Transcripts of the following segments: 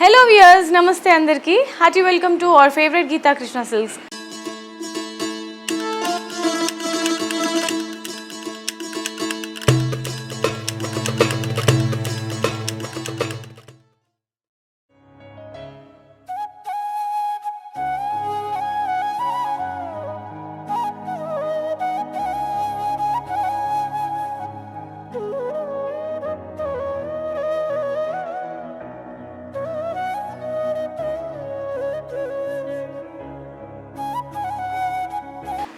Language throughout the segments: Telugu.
Hello viewers, namaste andarki. Hearty welcome to our favorite Geeta Krishna Silks.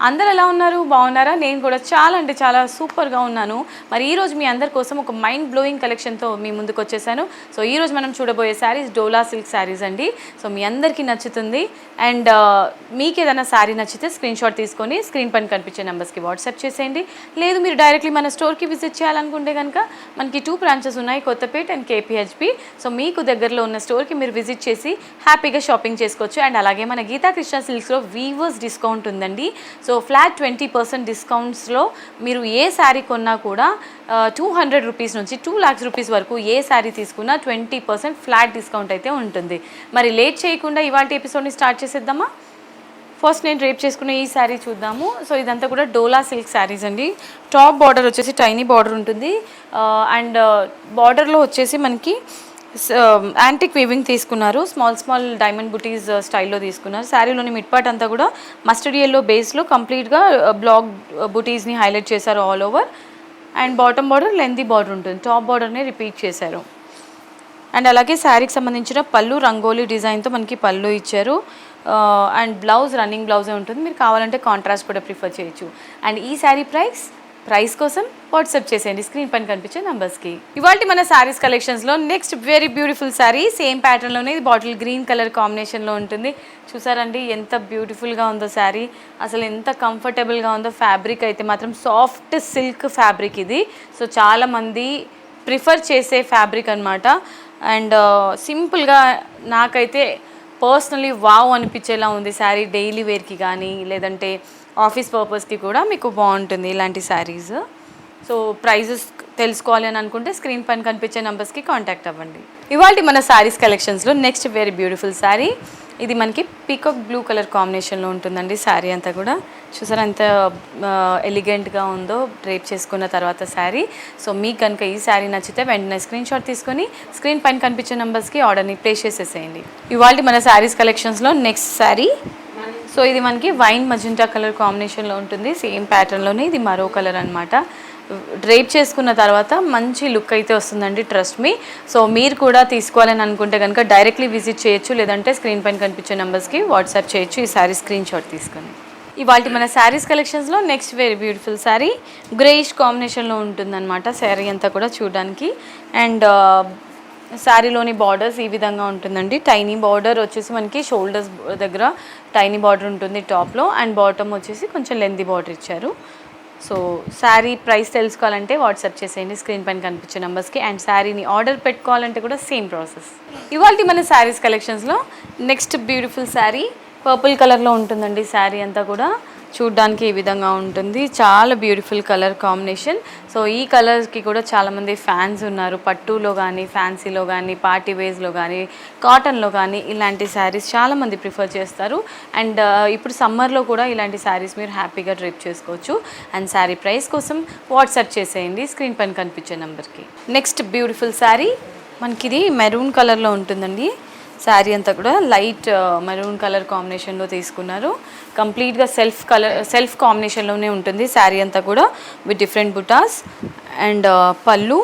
అందరూ ఎలా ఉన్నారు? బాగున్నారా? నేను కూడా చాలా అంటే చాలా సూపర్గా ఉన్నాను. మరి ఈరోజు మీ అందరి కోసం ఒక మైండ్ బ్లోయింగ్ కలెక్షన్తో మీ ముందుకు వచ్చేసాను. సో ఈరోజు మనం చూడబోయే శారీస్ డోలా సిల్క్ శారీస్ అండి. సో మీ అందరికీ నచ్చుతుంది. అండ్ మీకు ఏదైనా శారీ నచ్చితే స్క్రీన్ షాట్ తీసుకొని స్క్రీన్ పైన కనిపించే నెంబర్స్కి వాట్సాప్ చేసేయండి. లేదు మీరు డైరెక్ట్లీ మన స్టోర్కి విజిట్ చేయాలనుకుంటే కనుక మనకి 2 బ్రాంచెస్ ఉన్నాయి, కొత్తపేట అండ్ కేపీహెచ్పి. సో మీకు దగ్గరలో ఉన్న స్టోర్కి మీరు విజిట్ చేసి హ్యాపీగా షాపింగ్ చేసుకోవచ్చు. అండ్ అలాగే మన గీతా కృష్ణ సిల్క్స్లో వీవర్స్ డిస్కౌంట్ ఉందండి. సో ఫ్లాట్ 20% డిస్కౌంట్స్లో మీరు ఏ శారీ కొన్నా కూడా 200 రూపీస్ నుంచి 2 lakhs రూపీస్ వరకు ఏ శారీ తీసుకున్నా 20% ఫ్లాట్ డిస్కౌంట్ అయితే ఉంటుంది. మరి లేట్ చేయకుండా ఇవాళ ఎపిసోడ్ని స్టార్ట్ చేసేద్దామా? ఫస్ట్ నేను రేప్ చేసుకున్న ఈ శారీ చూద్దాము. సో ఇదంతా కూడా డోలా సిల్క్ శారీస్ అండి. టాప్ బార్డర్ వచ్చేసి టైనీ బార్డర్ ఉంటుంది. అండ్ బార్డర్లో వచ్చేసి మనకి యాంటిక్ వీవింగ్ తీసుకున్నారు. స్మాల్ డైమండ్ బుటీస్ స్టైల్లో తీసుకున్నారు. శారీలోని మిడ్ పార్ట్ అంతా కూడా మస్టర్డ్ ఎల్లో బేస్లో కంప్లీట్గా బ్లాక్ బుటీస్ని హైలైట్ చేశారు all over. And bottom border lengthy border ఉంటుంది, టాప్ బార్డర్ని రిపీట్ చేశారు. అండ్ అలాగే శారీకి సంబంధించిన పళ్ళు రంగోలీ డిజైన్తో మనకి పళ్ళు ఇచ్చారు. అండ్ బ్లౌజ్ రన్నింగ్ బ్లౌజే ఉంటుంది, మీరు కావాలంటే కాంట్రాస్ట్ కూడా ప్రిఫర్ చేయొచ్చు. అండ్ ఈ శారీ ప్రైస్ కోసం వాట్సాప్ చేసేయండి స్క్రీన్ పైన కనిపించే నెంబర్స్కి. ఇవాళ మన శారీస్ కలెక్షన్స్లో next very beautiful sari same ప్యాటర్న్లోనే ఇది బాటిల్ గ్రీన్ కలర్ కాంబినేషన్లో ఉంటుంది. చూసారండి ఎంత బ్యూటిఫుల్గా ఉందో శారీ, అసలు ఎంత కంఫర్టబుల్గా ఉందో. ఫ్యాబ్రిక్ అయితే మాత్రం సాఫ్ట్ సిల్క్ ఫ్యాబ్రిక్ ఇది. సో చాలామంది ప్రిఫర్ చేసే ఫ్యాబ్రిక్ అనమాట. అండ్ సింపుల్గా నాకైతే పర్సనలీ వావ్ అనిపించేలా ఉంది శారీ. డైలీ వేర్కి కానీ లేదంటే ఆఫీస్ పర్పస్కి కూడా మీకు బాగుంటుంది ఇలాంటి శారీస్. సో ప్రైజెస్ తెలుసుకోవాలి అని అనుకుంటే స్క్రీన్ పైన కనిపించే నెంబర్స్కి కాంటాక్ట్ అవ్వండి. ఇవాళ మన శారీస్ కలెక్షన్స్లో నెక్స్ట్ వెరీ బ్యూటిఫుల్ శారీ. ఇది మనకి పీకాక్ బ్లూ కలర్ కాంబినేషన్లో ఉంటుందండి. శారీ అంతా కూడా చూసారా ఎంత ఎలిగెంట్గా ఉందో డ్రేప్ చేసుకున్న తర్వాత శారీ. సో మీకు కనుక ఈ శారీ నచ్చితే వెంటనే స్క్రీన్ షాట్ తీసుకొని స్క్రీన్ పైన కనిపించే నెంబర్స్కి ఆర్డర్ని ప్లేస్ చేసేసేయండి. ఇవాళ మన శారీస్ కలెక్షన్స్లో నెక్స్ట్ శారీ. సో ఇది మనకి వైన్ మజెంటా కలర్ కాంబినేషన్లో ఉంటుంది. సేమ్ ప్యాటర్న్లోనే ఇది మరో కలర్ అనమాట. డ్రేప్ చేసుకున్న తర్వాత మంచి లుక్ అయితే వస్తుందండి, ట్రస్ట్ మీ. సో మీరు కూడా తీసుకోవాలని అనుకుంటే కనుక డైరెక్ట్లీ విజిట్ చేయొచ్చు, లేదంటే స్క్రీన్ పైన కనిపించే నెంబర్స్కి వాట్సాప్ చేయొచ్చు ఈ శారీ స్క్రీన్ షాట్ తీసుకొని. ఇవాళ మన శారీస్ కలెక్షన్స్లో next very beautiful sari greyish కాంబినేషన్లో ఉంటుందన్నమాట. శారీ అంతా కూడా చూడడానికి. అండ్ శారీలోని బార్డర్స్ ఈ విధంగా ఉంటుందండి. టైనీ బార్డర్ వచ్చేసి మనకి షోల్డర్స్ దగ్గర టైనీ బార్డర్ ఉంటుంది టాప్లో. అండ్ బాటమ్ వచ్చేసి కొంచెం లెంతీ బార్డర్ ఇచ్చారు. సో శారీ ప్రైస్ తెలుసుకోవాలంటే వాట్సాప్ చేసేయండి స్క్రీన్ పైన కనిపించే నెంబర్స్కి. అండ్ శారీని ఆర్డర్ పెట్టుకోవాలంటే కూడా సేమ్ ప్రాసెస్. ఇవాళ మన శారీస్ కలెక్షన్స్లో నెక్స్ట్ బ్యూటిఫుల్ శారీ పర్పుల్ కలర్లో ఉంటుందండి. శారీ అంతా కూడా చూడ్డానికి ఈ విధంగా ఉంటుంది. చాలా బ్యూటిఫుల్ కలర్ కాంబినేషన్. సో ఈ కలర్కి కూడా చాలామంది ఫ్యాన్స్ ఉన్నారు. పట్టులో కానీ ఫ్యాన్సీలో కానీ పార్టీ వేస్లో కానీ కాటన్లో కానీ ఇలాంటి శారీస్ చాలామంది ప్రిఫర్ చేస్తారు. అండ్ ఇప్పుడు సమ్మర్లో కూడా ఇలాంటి శారీస్ మీరు హ్యాపీగా డ్రేప్ చేసుకోవచ్చు. అండ్ శారీ ప్రైస్ కోసం వాట్సాప్ చేసేయండి స్క్రీన్ పైన కనిపించే నెంబర్కి. నెక్స్ట్ బ్యూటిఫుల్ శారీ మనకి ఇది మెరూన్ కలర్లో ఉంటుందండి. శారీ అంతా కూడా లైట్ మెరూన్ కలర్ కాంబినేషన్లో తీసుకున్నారు. కంప్లీట్గా సెల్ఫ్ కాంబినేషన్లోనే ఉంటుంది శారీ అంతా కూడా విత్ డిఫరెంట్ బుటాస్. అండ్ పళ్ళు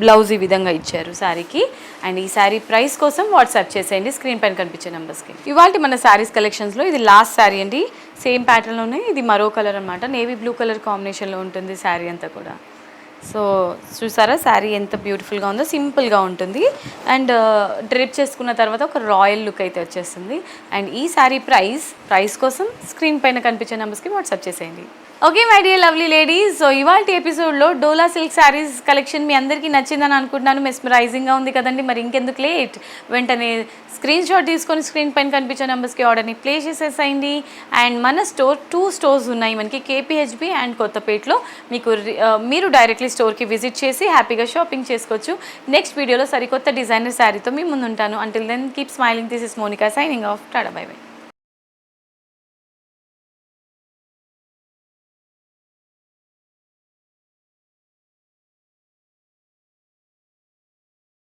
బ్లౌజ్ ఈ విధంగా ఇచ్చారు శారీకి. అండ్ ఈ శారీ ప్రైస్ కోసం వాట్సాప్ చేసేయండి స్క్రీన్ పైన కనిపించే నెంబర్స్కి. ఇవాళ మన శారీస్ కలెక్షన్స్లో ఇది లాస్ట్ శారీ అండి. సేమ్ ప్యాటర్న్లోనే ఇది మరో కలర్ అనమాట. నేవీ బ్లూ కలర్ కాంబినేషన్లో ఉంటుంది శారీ అంతా కూడా. సో చూసారా శారీ ఎంత బ్యూటిఫుల్గా ఉందో, సింపుల్గా ఉంటుంది. అండ్ డ్రేప్ చేసుకున్న తర్వాత ఒక రాయల్ లుక్ అయితే వచ్చేస్తుంది. అండ్ ఈ శారీ ప్రైస్ కోసం స్క్రీన్ పైన కనిపించే నెంబర్స్కి వాట్సాప్ చేసేయండి. Okay my dear lovely ladies, so ఇవాళ ఎపిసోడ్లో డోలా సిల్క్ శారీస్ కలెక్షన్ మీ అందరికీ నచ్చిందని అనుకుంటున్నాను. మెస్మరైజింగ్గా ఉంది కదండి. మరి ఇంకెందుకు లేట్, వెంటనే స్క్రీన్ షాట్ తీసుకొని స్క్రీన్ పైన కనిపించే నెంబర్స్కి ఆర్డర్ని ప్లేస్ చేసేసేయండి. అండ్ మన స్టోర్ 2 స్టోర్స్ ఉన్నాయి మనకి, కేపీహెచ్బి అండ్ కొత్తపేటలో. మీరు డైరెక్ట్లీ స్టోర్కి విజిట్ చేసి హ్యాపీగా షాపింగ్ చేసుకోవచ్చు. నెక్స్ట్ వీడియోలో సరికొత్త డిజైనర్ శారీతో మీ ముందు ఉంటాను. Until then keep smiling. This is Monika signing off. Tata bye by.